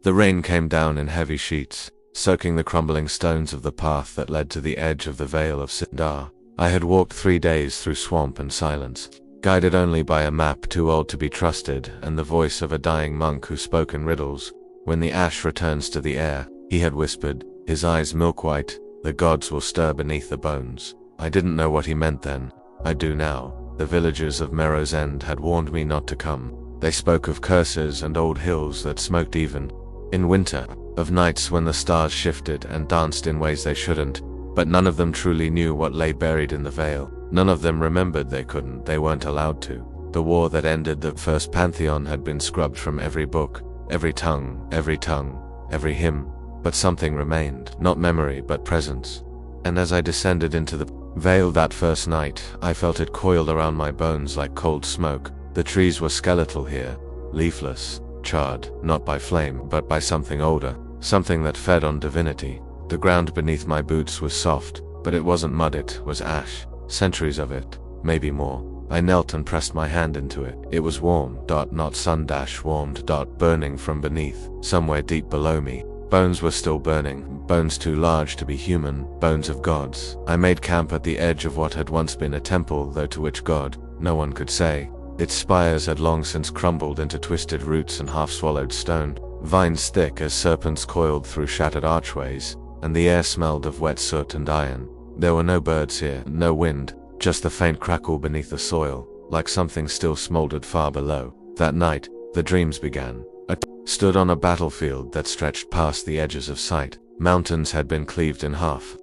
The rain came down in heavy sheets, soaking the crumbling stones of the path that led to the edge of the Vale of Sindar. I had walked 3 days through swamp and silence, guided only by a map too old to be trusted and the voice of a dying monk who spoke in riddles. When the ash returns to the air, he had whispered, his eyes milk-white, the gods will stir beneath the bones. I didn't know what he meant then. I do now. The villagers of Merrow's End had warned me not to come. They spoke of curses and old hills that smoked even in winter, of nights when the stars shifted and danced in ways they shouldn't, but none of them truly knew what lay buried in the vale. None of them remembered they weren't allowed to. The war that ended the first pantheon had been scrubbed from every book, every tongue, every hymn, but something remained, not memory but presence. And as I descended into the vale that first night, I felt it coiled around my bones like cold smoke. The trees were skeletal here, leafless, charred, not by flame but by something older, something that fed on divinity. The ground beneath my boots was soft, but it wasn't mud, it was ash. Centuries of it, maybe more. I knelt and pressed my hand into it. It was warm, not sun-warmed, burning from beneath, somewhere deep below me. Bones were still burning, bones too large to be human, bones of gods. I made camp at the edge of what had once been a temple, though to which god, no one could say. Its spires had long since crumbled into twisted roots and half-swallowed stone. Vines thick as serpents coiled through shattered archways, and the air smelled of wet soot and iron. There were no birds here, no wind, just the faint crackle beneath the soil, like something still smoldered far below. That night, the dreams began. I stood on a battlefield that stretched past the edges of sight. Mountains had been cleaved in half.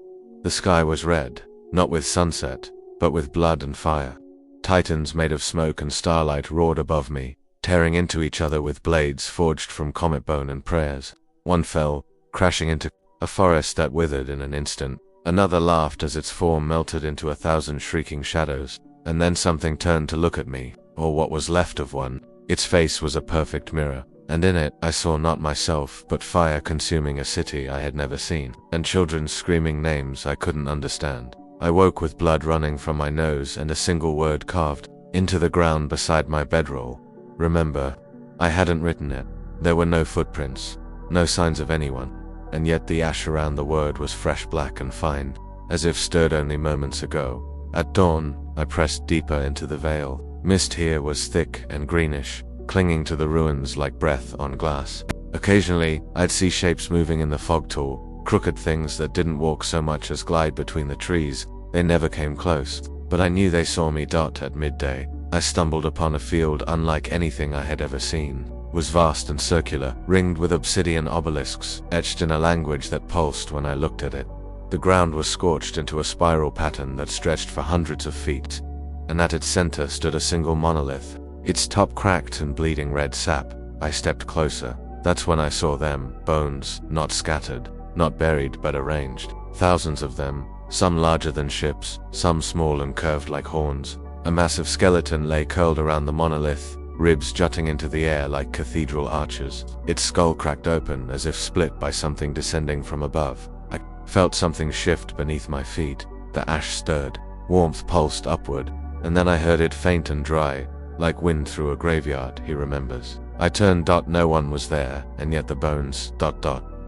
The sky was red, not with sunset, but with blood and fire. Titans made of smoke and starlight roared above me, tearing into each other with blades forged from comet bone and prayers. One fell, crashing into a forest that withered in an instant. Another laughed as its form melted into 1,000 shrieking shadows, and then something turned to look at me, or what was left of one. Its face was a perfect mirror, and in it I saw not myself but fire consuming a city I had never seen, and children screaming names I couldn't understand. I woke with blood running from my nose and a single word carved into the ground beside my bedroll. Remember. I hadn't written it. There were no footprints, no signs of anyone. And yet the ash around the word was fresh, black and fine, as if stirred only moments ago. At dawn, I pressed deeper into the vale. Mist here was thick and greenish, clinging to the ruins like breath on glass. Occasionally, I'd see shapes moving in the fog tall, crooked things that didn't walk so much as glide between the trees. They never came close, but I knew they saw me. At midday, I stumbled upon a field unlike anything I had ever seen. Was vast and circular, ringed with obsidian obelisks, etched in a language that pulsed when I looked at it. The ground was scorched into a spiral pattern that stretched for hundreds of feet, and at its center stood a single monolith, its top cracked and bleeding red sap. I stepped closer. That's when I saw them, bones, not scattered, not buried but arranged. Thousands of them, some larger than ships, some small and curved like horns. A massive skeleton lay curled around the monolith, ribs jutting into the air like cathedral arches. Its skull cracked open as if split by something descending from above. I felt something shift beneath my feet. The ash stirred, warmth pulsed upward, and then I heard it faint and dry, like wind through a graveyard, he remembers. I turned. No one was there, and yet the bones,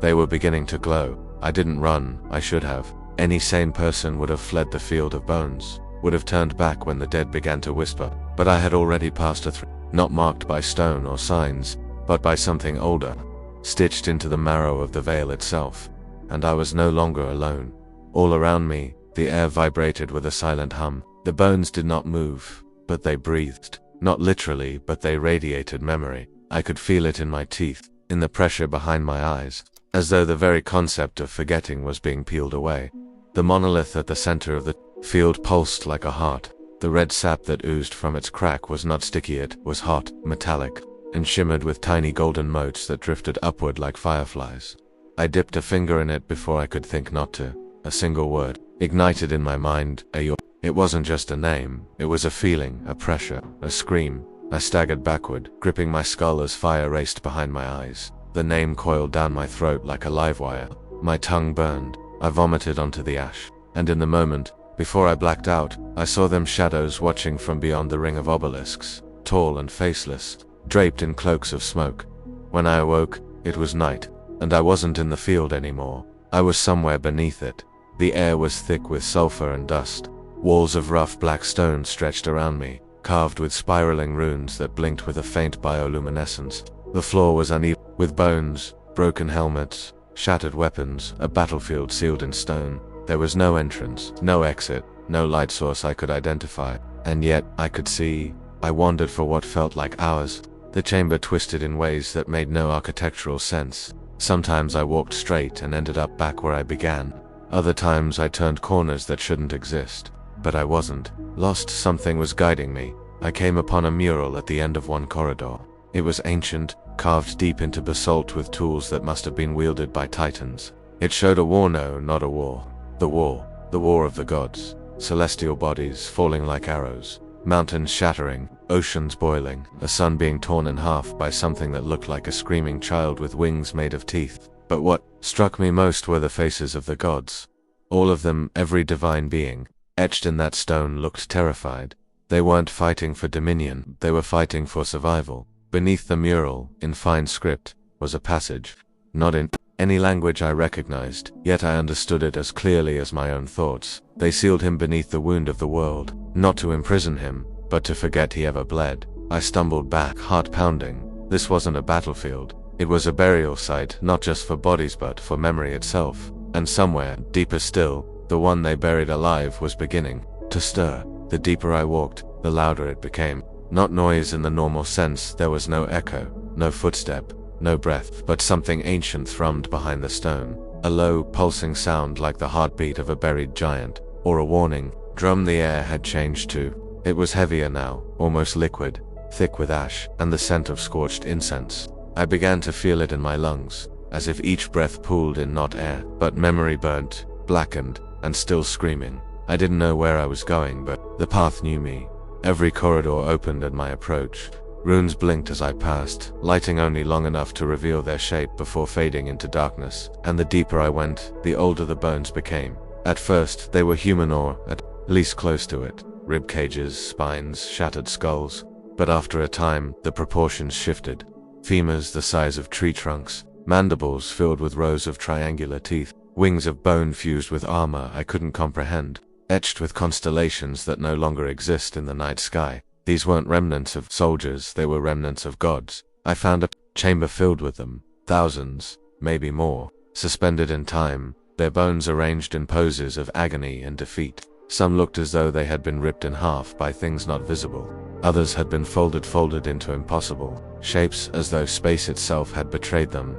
they were beginning to glow. I didn't run, I should have. Any sane person would have fled the field of bones, would have turned back when the dead began to whisper, but I had already passed not marked by stone or signs, but by something older, stitched into the marrow of the vale itself. And I was no longer alone. All around me, the air vibrated with a silent hum. The bones did not move, but they breathed. Not literally, but they radiated memory. I could feel it in my teeth, in the pressure behind my eyes, as though the very concept of forgetting was being peeled away. The monolith at the center of the field pulsed like a heart. The red sap that oozed from its crack was not sticky, it was hot, metallic, and shimmered with tiny golden motes that drifted upward like fireflies. I dipped a finger in it before I could think not to. A single word ignited in my mind, Ayor. It wasn't just a name, it was a feeling, a pressure, a scream. I staggered backward, gripping my skull as fire raced behind my eyes. The name coiled down my throat like a live wire. My tongue burned. I vomited onto the ash, and in the moment, before I blacked out, I saw them shadows watching from beyond the ring of obelisks, tall and faceless, draped in cloaks of smoke. When I awoke, It was night, and I wasn't in the field anymore. I was somewhere beneath it. The air was thick with sulfur and dust. Walls of rough black stone stretched around me, carved with spiraling runes that blinked with a faint bioluminescence. The floor was uneven, with bones, broken helmets, shattered weapons, a battlefield sealed in stone. There was no entrance, no exit, no light source I could identify, and yet I could see. I wandered for what felt like hours. The chamber twisted in ways that made no architectural sense. Sometimes I walked straight and ended up back where I began. Other times I turned corners that shouldn't exist. But I wasn't lost. Something was guiding me. I came upon a mural at the end of one corridor. It was ancient, carved deep into basalt with tools that must have been wielded by titans. It showed a war, no, not a war. The war of the gods. Celestial bodies falling like arrows. Mountains shattering, oceans boiling, a sun being torn in half by something that looked like a screaming child with wings made of teeth. But what struck me most were the faces of the gods. All of them, every divine being, etched in that stone, looked terrified. They weren't fighting for dominion, they were fighting for survival. Beneath the mural, in fine script, was a passage. Not in any language I recognized, yet I understood it as clearly as my own thoughts. They sealed him beneath the wound of the world, not to imprison him, but to forget he ever bled. I stumbled back, heart pounding. This wasn't a battlefield. It was a burial site, not just for bodies but for memory itself. And somewhere, deeper still, the one they buried alive was beginning to stir. The deeper I walked, the louder it became. Not noise in the normal sense. There was no echo, no footstep, no breath, but something ancient thrummed behind the stone. A low, pulsing sound like the heartbeat of a buried giant, or a warning drum. The air had changed too. It was heavier now, almost liquid, thick with ash, and the scent of scorched incense. I began to feel it in my lungs, as if each breath pulled in not air, but memory, burnt, blackened, and still screaming. I didn't know where I was going, but the path knew me. Every corridor opened at my approach. Runes blinked as I passed, lighting only long enough to reveal their shape before fading into darkness. And the deeper I went, the older the bones became. At first, they were human, or at least close to it. Rib cages, spines, shattered skulls. But after a time, the proportions shifted. Femurs the size of tree trunks, mandibles filled with rows of triangular teeth, wings of bone fused with armor I couldn't comprehend, etched with constellations that no longer exist in the night sky. These weren't remnants of soldiers, they were remnants of gods. I found a chamber filled with them, thousands, maybe more, suspended in time, their bones arranged in poses of agony and defeat. Some looked as though they had been ripped in half by things not visible. Others had been folded into impossible shapes, as though space itself had betrayed them.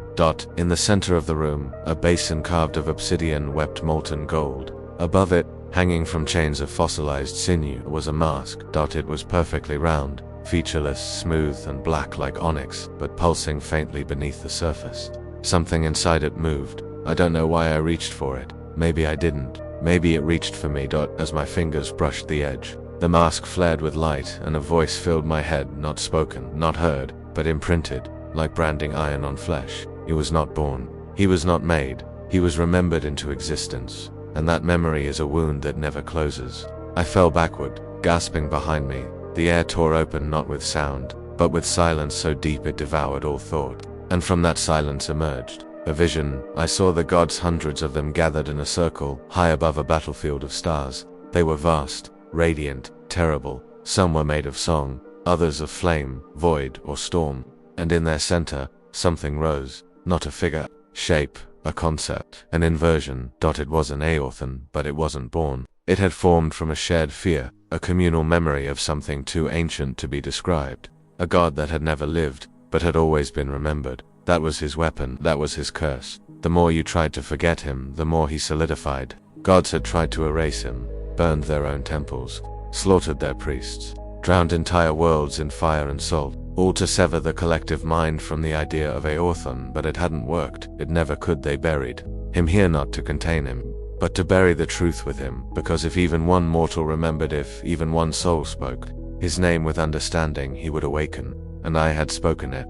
In the center of the room, a basin carved of obsidian wept molten gold. Above it, hanging from chains of fossilized sinew, was a mask. It was perfectly round, featureless, smooth, and black like onyx, but pulsing faintly beneath the surface. Something inside it moved. I don't know why I reached for it. Maybe I didn't. Maybe it reached for me. As my fingers brushed the edge, the mask flared with light, and a voice filled my head, not spoken, not heard, but imprinted, like branding iron on flesh. He was not born. He was not made. He was remembered into existence. And that memory is a wound that never closes. I fell backward, gasping behind me. The air tore open, not with sound, but with silence so deep it devoured all thought. And from that silence emerged a vision. I saw the gods, hundreds of them gathered in a circle, high above a battlefield of stars. They were vast, radiant, terrible. Some were made of song, others of flame, void, or storm. And in their center, something rose, not a figure, shape, a concept, an inversion. It was an Aorthan, but it wasn't born. It had formed from a shared fear, a communal memory of something too ancient to be described. A god that had never lived, but had always been remembered. That was his weapon, that was his curse. The more you tried to forget him, the more he solidified. Gods had tried to erase him, burned their own temples, slaughtered their priests, drowned entire worlds in fire and salt, all to sever the collective mind from the idea of Aorthon, but it hadn't worked. It never could. They buried him here, not to contain him, but to bury the truth with him, because if even one mortal remembered, if even one soul spoke his name with understanding, he would awaken. And I had spoken it.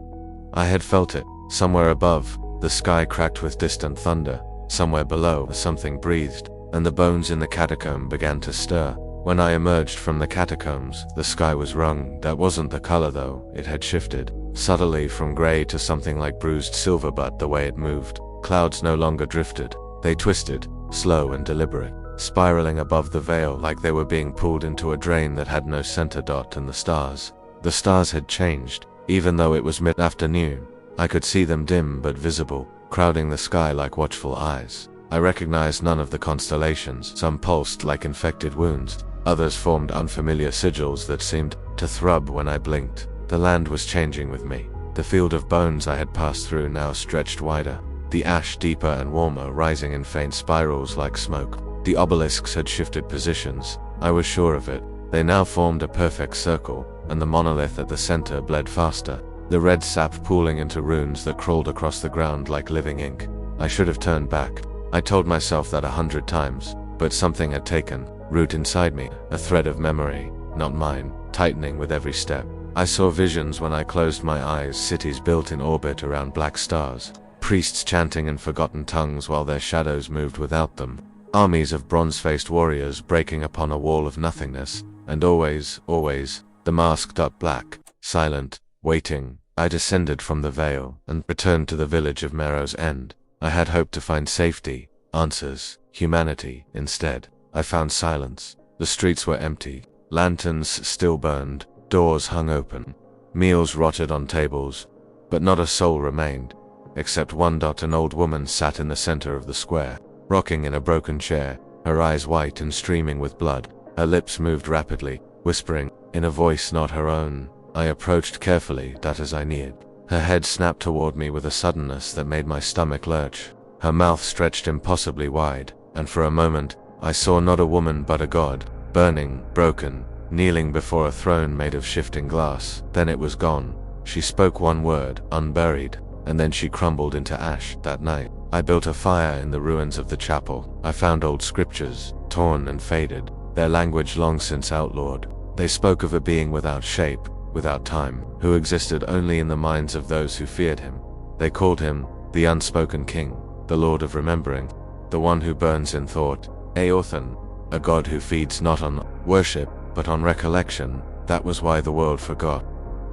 I had felt it. Somewhere above, the sky cracked with distant thunder. Somewhere below, something breathed, and the bones in the catacomb began to stir. When I emerged from the catacombs, the sky was wrung. That wasn't the color though, it had shifted, subtly from gray to something like bruised silver, but the way it moved, clouds no longer drifted. They twisted, slow and deliberate, spiraling above the veil like they were being pulled into a drain that had no center. And the stars had changed, even though it was mid-afternoon. I could see them dim but visible, crowding the sky like watchful eyes. I recognized none of the constellations. Some pulsed like infected wounds, others formed unfamiliar sigils that seemed to throb when I blinked. The land was changing with me. The field of bones I had passed through now stretched wider, the ash deeper and warmer, rising in faint spirals like smoke. The obelisks had shifted positions, I was sure of it. They now formed a perfect circle, and the monolith at the center bled faster, the red sap pooling into runes that crawled across the ground like living ink. I should have turned back. I told myself that 100 times, but something had taken root inside me, a thread of memory, not mine, tightening with every step. I saw visions when I closed my eyes, cities built in orbit around black stars, priests chanting in forgotten tongues while their shadows moved without them, armies of bronze-faced warriors breaking upon a wall of nothingness, and always, the masked up black, silent, waiting. I descended from the veil and returned to the village of Merrow's End. I had hoped to find safety, answers, humanity. Instead, I found silence. The streets were empty, lanterns still burned, doors hung open, meals rotted on tables, but not a soul remained, except one. An old woman sat in the center of the square, rocking in a broken chair, her eyes white and streaming with blood. Her lips moved rapidly, whispering, in a voice not her own. I approached carefully. As I neared, her head snapped toward me with a suddenness that made my stomach lurch. Her mouth stretched impossibly wide, and for a moment, I saw not a woman but a god, burning, broken, kneeling before a throne made of shifting glass. Then it was gone. She spoke one word, unburied, and then she crumbled into ash. That night, I built a fire in the ruins of the chapel. I found old scriptures, torn and faded, their language long since outlawed. They spoke of a being without shape, without time, who existed only in the minds of those who feared him. They called him the unspoken king, the lord of remembering, the one who burns in thought, Aothan, a god who feeds not on worship, but on recollection. That was why the world forgot.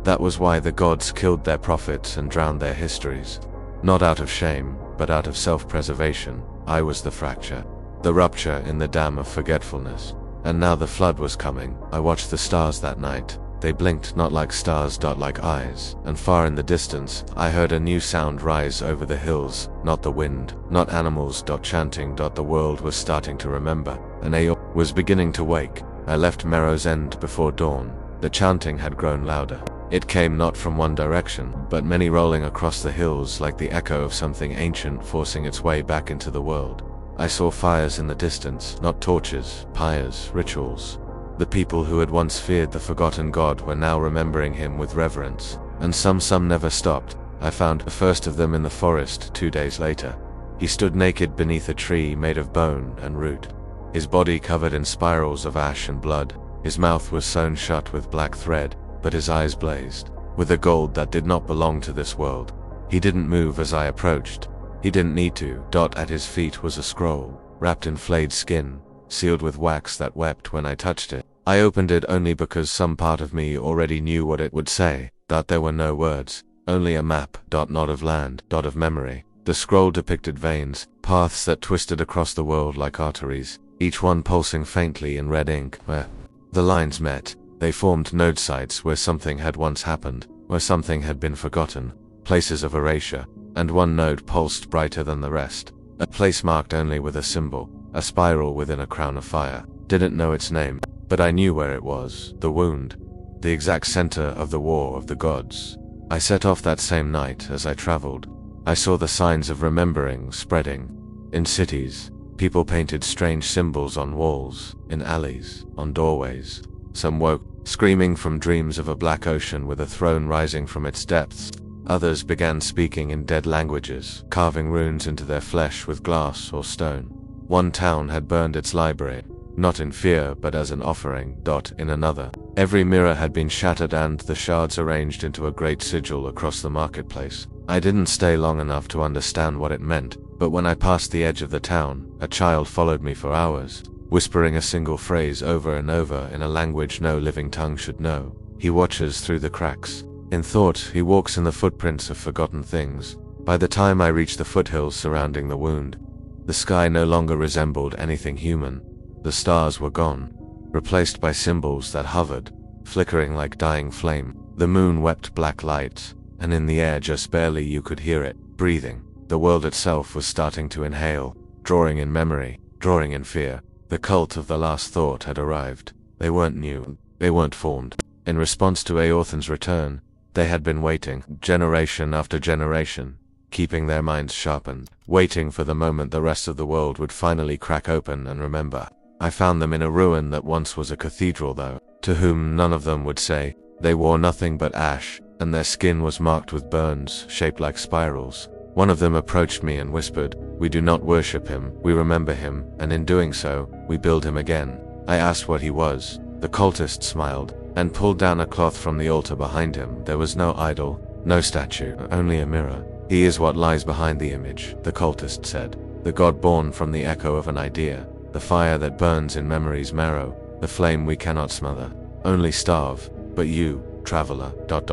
That was why the gods killed their prophets and drowned their histories. Not out of shame, but out of self-preservation. I was the fracture, the rupture in the dam of forgetfulness. And now the flood was coming. I watched the stars that night. They blinked not like stars, like eyes, and far in the distance, I heard a new sound rise over the hills, not the wind, not animals, chanting. The world was starting to remember, and Ayo was beginning to wake. I left Merrow's End before dawn. The chanting had grown louder. It came not from one direction, but many, rolling across the hills like the echo of something ancient forcing its way back into the world. I saw fires in the distance, not torches, pyres, rituals. The people who had once feared the forgotten god were now remembering him with reverence, and some never stopped. I found the first of them in the forest 2 days later. He stood naked beneath a tree made of bone and root, his body covered in spirals of ash and blood. His mouth was sewn shut with black thread, but his eyes blazed with a gold that did not belong to this world. He didn't move as I approached. He didn't need to. At his feet was a scroll, wrapped in flayed skin, sealed with wax that wept when I touched it. I opened it only because some part of me already knew what it would say. There were no words, only a map. Not of land, of memory. The scroll depicted veins, paths that twisted across the world like arteries, each one pulsing faintly in red ink. Where the lines met, they formed node sites where something had once happened, where something had been forgotten, places of erasure, and one node pulsed brighter than the rest. A place marked only with a symbol, a spiral within a crown of fire. Didn't know its name, but I knew where it was, the wound, the exact center of the war of the gods. I set off that same night. As I traveled, I saw the signs of remembering spreading. In cities, people painted strange symbols on walls, in alleys, on doorways. Some woke, screaming from dreams of a black ocean with a throne rising from its depths. Others began speaking in dead languages, carving runes into their flesh with glass or stone. One town had burned its library, not in fear but as an offering. In another, every mirror had been shattered and the shards arranged into a great sigil across the marketplace. I didn't stay long enough to understand what it meant, but when I passed the edge of the town, a child followed me for hours, whispering a single phrase over and over in a language no living tongue should know. He watches through the cracks. In thought, he walks in the footprints of forgotten things. By the time I reached the foothills surrounding the wound, the sky no longer resembled anything human. The stars were gone, replaced by symbols that hovered, flickering like dying flame. The moon wept black light, and in the air just barely you could hear it, breathing. The world itself was starting to inhale, drawing in memory, drawing in fear. The cult of the last thought had arrived. They weren't new, they weren't formed. In response to Eorthan's return, they had been waiting, generation after generation, keeping their minds sharpened, waiting for the moment the rest of the world would finally crack open and remember. I found them in a ruin that once was a cathedral though, to whom none of them would say. They wore nothing but ash, and their skin was marked with burns, shaped like spirals. One of them approached me and whispered, "We do not worship him, we remember him, and in doing so, we build him again." I asked what he was. The cultist smiled, and pulled down a cloth from the altar behind him. There was no idol, no statue, only a mirror. "He is what lies behind the image," the cultist said. "The god born from the echo of an idea, the fire that burns in memory's marrow, the flame we cannot smother, only starve. But you, traveler,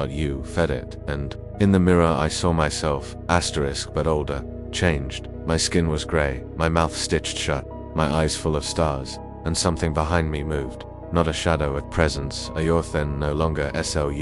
you fed it, and in the mirror I saw myself, but older, changed. My skin was grey, my mouth stitched shut, my eyes full of stars, and something behind me moved. Not a shadow at presence, Eorthan no longer slumbered.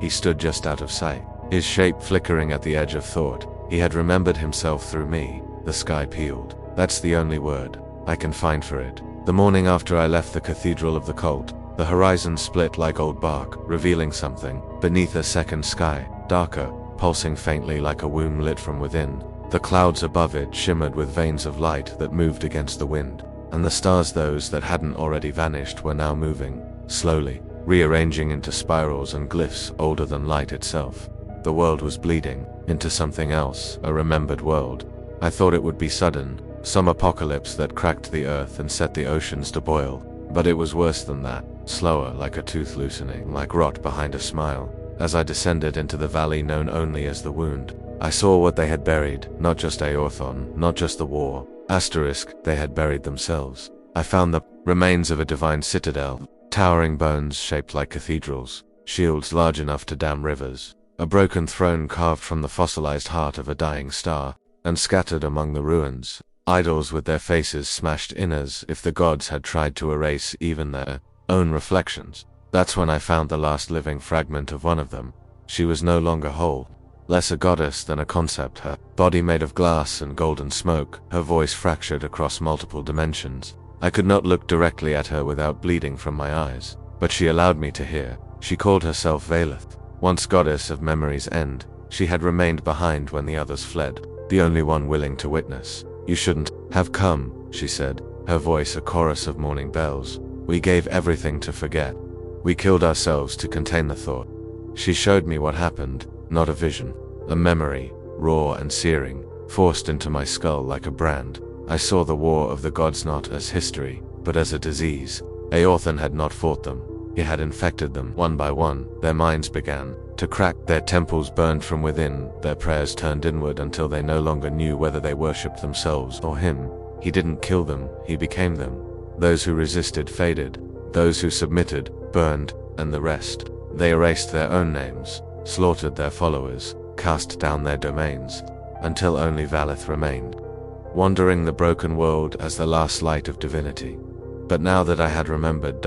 He stood just out of sight, his shape flickering at the edge of thought. He had remembered himself through me. The sky peeled. That's the only word I can find for it. The morning after I left the cathedral of the cult, the horizon split like old bark, revealing something beneath a second sky, darker, pulsing faintly like a womb lit from within. The clouds above it shimmered with veins of light that moved against the wind, and the stars, those that hadn't already vanished, were now moving, slowly, rearranging into spirals and glyphs older than light itself. The world was bleeding into something else, a remembered world. I thought it would be sudden, some apocalypse that cracked the earth and set the oceans to boil, but it was worse than that. Slower, like a tooth loosening, like rot behind a smile. As I descended into the valley known only as the Wound, I saw what they had buried, not just Eorthan, not just the war. They had buried themselves. I found the remains of a divine citadel, towering bones shaped like cathedrals, shields large enough to dam rivers, a broken throne carved from the fossilized heart of a dying star, and scattered among the ruins, idols with their faces smashed in as if the gods had tried to erase even their own reflections. That's when I found the last living fragment of one of them. She was no longer whole, less a goddess than a concept, her body made of glass and golden smoke, her voice fractured across multiple dimensions. I could not look directly at her without bleeding from my eyes, but she allowed me to hear. She called herself Valeth. Once goddess of memory's end, she had remained behind when the others fled, the only one willing to witness. "You shouldn't have come," she said, her voice a chorus of morning bells. "We gave everything to forget. We killed ourselves to contain the thought." She showed me what happened, not a vision, a memory, raw and searing, forced into my skull like a brand. I saw the war of the gods not as history, but as a disease. Eorthan had not fought them. He had infected them. One by one, their minds began to crack, their temples burned from within, their prayers turned inward until they no longer knew whether they worshipped themselves or him. He didn't kill them, he became them. Those who resisted faded, those who submitted burned, and the rest. They erased their own names, slaughtered their followers, cast down their domains, until only Valeth remained, wandering the broken world as the last light of divinity. But now that I had remembered,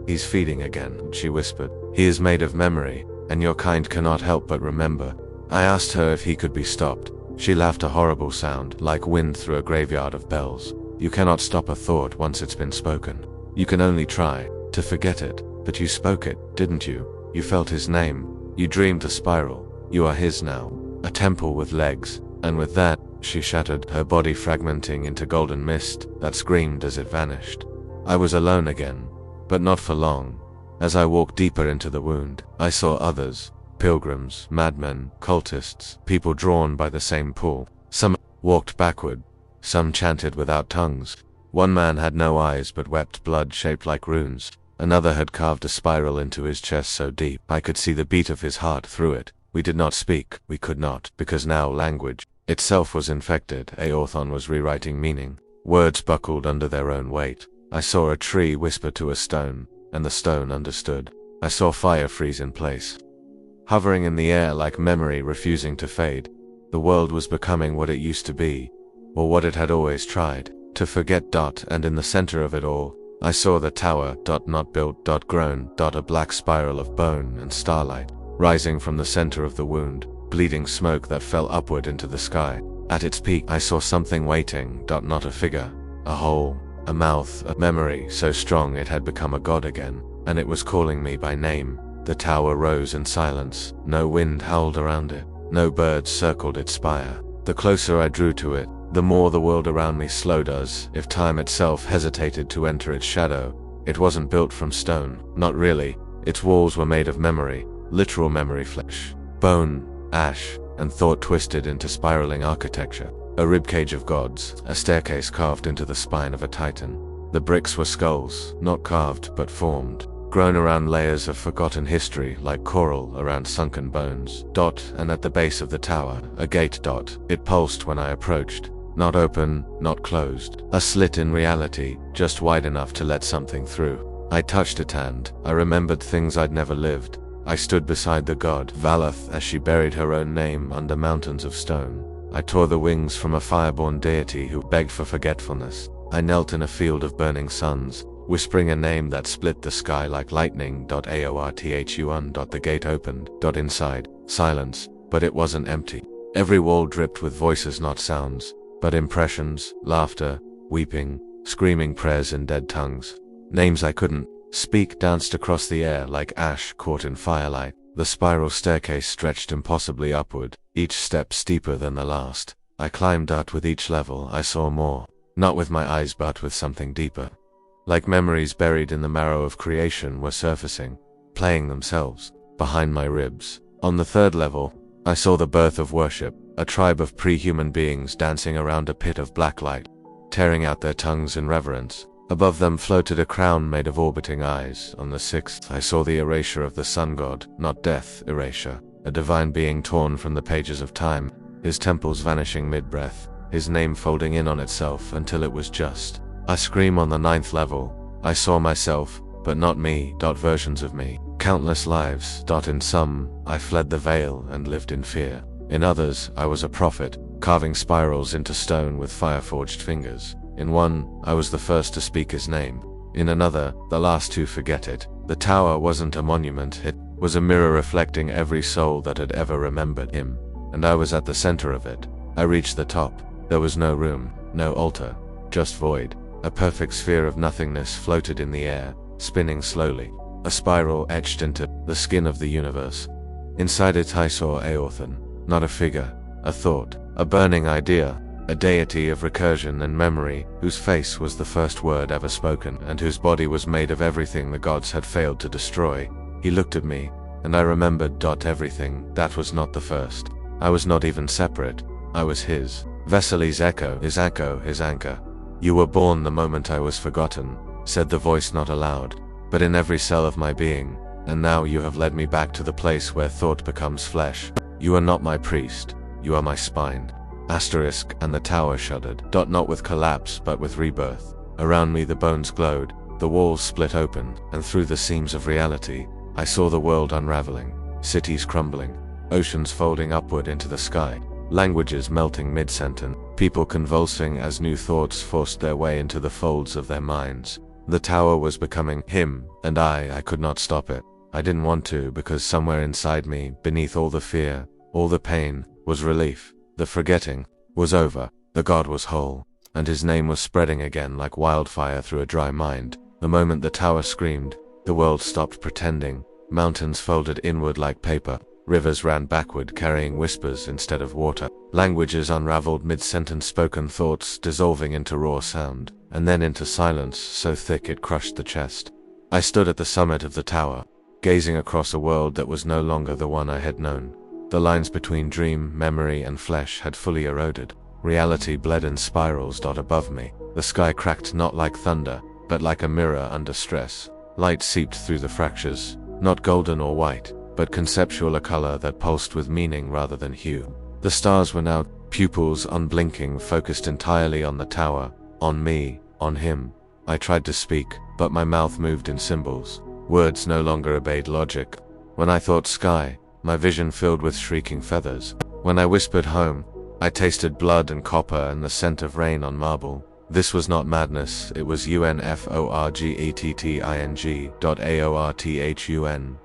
"He's feeding again," she whispered. "He is made of memory, and your kind cannot help but remember." I asked her if he could be stopped. She laughed, a horrible sound, like wind through a graveyard of bells. "You cannot stop a thought once it's been spoken. You can only try to forget it, but you spoke it, didn't you? You felt his name. You dreamed the spiral. You are his now. A temple with legs." And with that, she shattered, her body fragmenting into golden mist that screamed as it vanished. I was alone again, but not for long. As I walked deeper into the Wound, I saw others, pilgrims, madmen, cultists, people drawn by the same pull. Some walked backward, some chanted without tongues. One man had no eyes but wept blood shaped like runes. Another had carved a spiral into his chest so deep I could see the beat of his heart through it. We did not speak, we could not, because now language itself was infected. Eorthan was rewriting meaning. Words buckled under their own weight. I saw a tree whisper to a stone, and the stone understood. I saw fire freeze in place, hovering in the air like memory refusing to fade. The world was becoming what it used to be, or what it had always tried to forget. And in the center of it all, I saw the tower. Not built. Grown. A black spiral of bone and starlight, rising from the center of the wound, bleeding smoke that fell upward into the sky. At its peak, I saw something waiting. Not a figure, a hole, a mouth, a memory so strong it had become a god again, and it was calling me by name. The tower rose in silence. No wind howled around it. No birds circled its spire. The closer I drew to it, the more the world around me slowed, as if time itself hesitated to enter its shadow. It wasn't built from stone, not really. Its walls were made of memory, literal memory, flesh, bone, ash, and thought twisted into spiraling architecture. A ribcage of gods, a staircase carved into the spine of a titan. The bricks were skulls, not carved but formed, grown around layers of forgotten history like coral around sunken bones. And at the base of the tower, a gate. It pulsed when I approached. Not open, not closed. A slit in reality, just wide enough to let something through. I touched it and I remembered things I'd never lived. I stood beside the god Valath as she buried her own name under mountains of stone. I tore the wings from a fireborn deity who begged for forgetfulness. I knelt in a field of burning suns, whispering a name that split the sky like lightning. Aorthun. The gate opened. Inside, silence, but it wasn't empty. Every wall dripped with voices, not sounds, but impressions, laughter, weeping, screaming prayers in dead tongues. Names I couldn't speak danced across the air like ash caught in firelight. The spiral staircase stretched impossibly upward, each step steeper than the last. I climbed up. With each level I saw more, not with my eyes but with something deeper. Like memories buried in the marrow of creation were surfacing, playing themselves behind my ribs. On the third level, I saw the birth of worship, a tribe of pre-human beings dancing around a pit of black light, tearing out their tongues in reverence. Above them floated a crown made of orbiting eyes. On the sixth, I saw the erasure of the sun god, not death erasure, a divine being torn from the pages of time, his temples vanishing mid-breath, his name folding in on itself until it was just a scream. On the ninth level, I saw myself, but not me. Versions of me, countless lives. In some, I fled the veil and lived in fear. In others, I was a prophet, carving spirals into stone with fire-forged fingers. In one, I was the first to speak his name. In another, the last to forget it. The tower wasn't a monument, it was a mirror reflecting every soul that had ever remembered him. And I was at the center of it. I reached the top. There was no room, no altar, just void. A perfect sphere of nothingness floated in the air, spinning slowly. A spiral etched into the skin of the universe. Inside it I saw Aorthun, not a figure, a thought, a burning idea. A deity of recursion and memory, whose face was the first word ever spoken, and whose body was made of everything the gods had failed to destroy. He looked at me, and I remembered. Everything. That was not the first. I was not even separate. I was his. Vesely's echo, his anchor. You were born the moment I was forgotten, said the voice not aloud, but in every cell of my being, and now you have led me back to the place where thought becomes flesh. You are not my priest, you are my spine. And the tower shuddered. Not with collapse but with rebirth. Around me the bones glowed, the walls split open, and through the seams of reality, I saw the world unraveling, cities crumbling, oceans folding upward into the sky, languages melting mid-sentence, people convulsing as new thoughts forced their way into the folds of their minds. The tower was becoming him, and I could not stop it. I didn't want to, because somewhere inside me, beneath all the fear, all the pain, was relief. The forgetting was over, the god was whole, and his name was spreading again like wildfire through a dry mind. The moment the tower screamed, the world stopped pretending. Mountains folded inward like paper, rivers ran backward carrying whispers instead of water, languages unraveled mid-sentence, spoken thoughts dissolving into raw sound, and then into silence so thick it crushed the chest. I stood at the summit of the tower, gazing across a world that was no longer the one I had known. The lines between dream, memory, and flesh had fully eroded. Reality bled in spirals. Above me, the sky cracked not like thunder, but like a mirror under stress. Light seeped through the fractures, not golden or white, but conceptual, a color that pulsed with meaning rather than hue. The stars were now pupils unblinking, focused entirely on the tower, On me, on him. I tried to speak, but my mouth moved in symbols. Words no longer obeyed logic. When I thought sky, my vision filled with shrieking feathers. When I whispered home, I tasted blood and copper and the scent of rain on marble. This was not madness, it was unforgetting.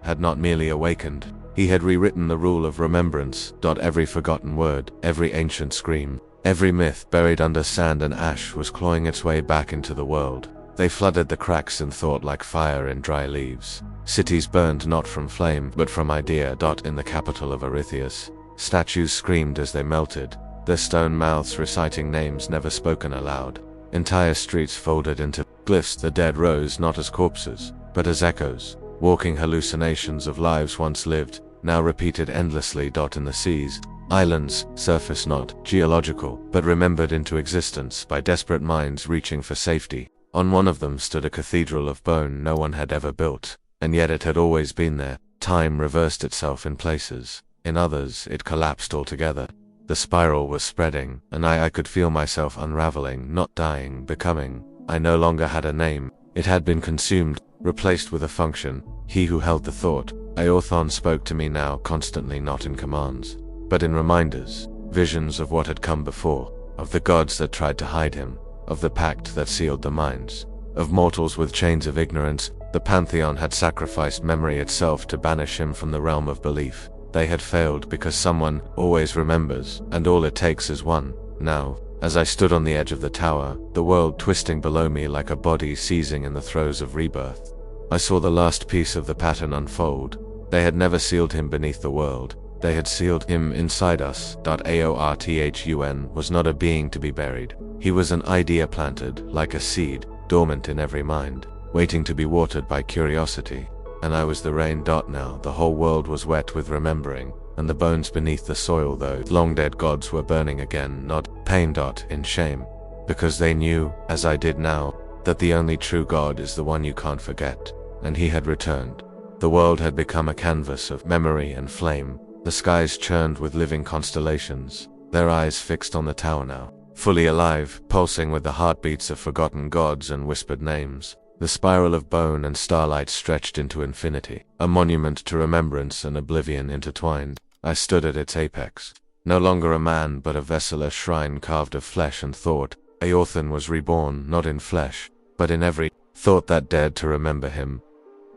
Had not merely awakened. He had rewritten the rule of remembrance. Every forgotten word, every ancient scream, every myth buried under sand and ash was clawing its way back into the world. They flooded the cracks in thought like fire in dry leaves. Cities burned not from flame, but from idea. In the capital of Erytheus, statues screamed as they melted, their stone mouths reciting names never spoken aloud. Entire streets folded into glyphs. The dead rose not as corpses, but as echoes, walking hallucinations of lives once lived, now repeated endlessly. In the seas, islands, surface not geological, but remembered into existence by desperate minds reaching for safety. On one of them stood a cathedral of bone no one had ever built, and yet it had always been there. Time reversed itself in places. In others, it collapsed altogether. The spiral was spreading, and I could feel myself unraveling, not dying, becoming. I no longer had a name. It had been consumed, replaced with a function. He who held the thought, Aorthon, spoke to me now, constantly, not in commands, but in reminders, visions of what had come before, of the gods that tried to hide him, of the pact that sealed the minds of mortals with chains of ignorance. The pantheon had sacrificed memory itself to banish him from the realm of belief. They had failed because someone always remembers, and all it takes is one. Now, as I stood on the edge of the tower, the world twisting below me like a body seizing in the throes of rebirth, I saw the last piece of the pattern unfold. They had never sealed him beneath the world. They had sealed him inside us. Aorthon was not a being to be buried. He was an idea planted, like a seed, dormant in every mind, waiting to be watered by curiosity. And I was the rain. Now the whole world was wet with remembering, and the bones beneath the soil, though long dead gods, were burning again, not pain. In shame, because they knew, as I did now, that the only true God is the one you can't forget, and he had returned. The world had become a canvas of memory and flame. The skies churned with living constellations, their eyes fixed on the tower now, fully alive, pulsing with the heartbeats of forgotten gods and whispered names. The spiral of bone and starlight stretched into infinity, a monument to remembrance and oblivion intertwined. I stood at its apex, no longer a man but a vessel, a shrine carved of flesh and thought. Aorthon was reborn, not in flesh, but in every thought that dared to remember him.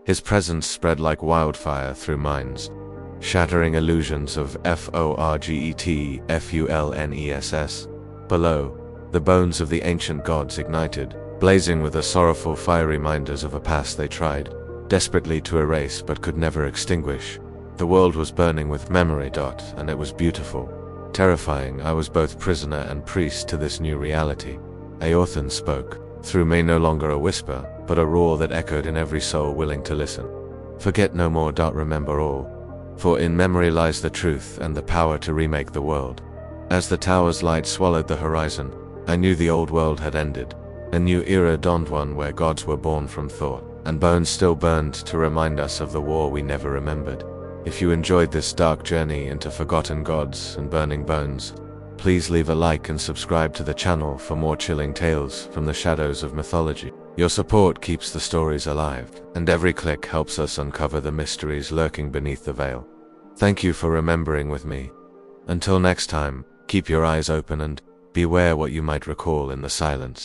His presence spread like wildfire through minds, shattering illusions of forgetfulness. Below, the bones of the ancient gods ignited, blazing with the sorrowful fire reminders of a past they tried desperately to erase but could never extinguish. The world was burning with memory. And it was beautiful, terrifying. I was both prisoner and priest to this new reality. Aorthon spoke, through me, no longer a whisper, but a roar that echoed in every soul willing to listen. Forget no more. Remember all. For in memory lies the truth and the power to remake the world. As the tower's light swallowed the horizon, I knew the old world had ended. A new era dawned, one where gods were born from thought, and bones still burned to remind us of the war we never remembered. If you enjoyed this dark journey into forgotten gods and burning bones, please leave a like and subscribe to the channel for more chilling tales from the shadows of mythology. Your support keeps the stories alive, and every click helps us uncover the mysteries lurking beneath the veil. Thank you for remembering with me. Until next time, keep your eyes open and beware what you might recall in the silence.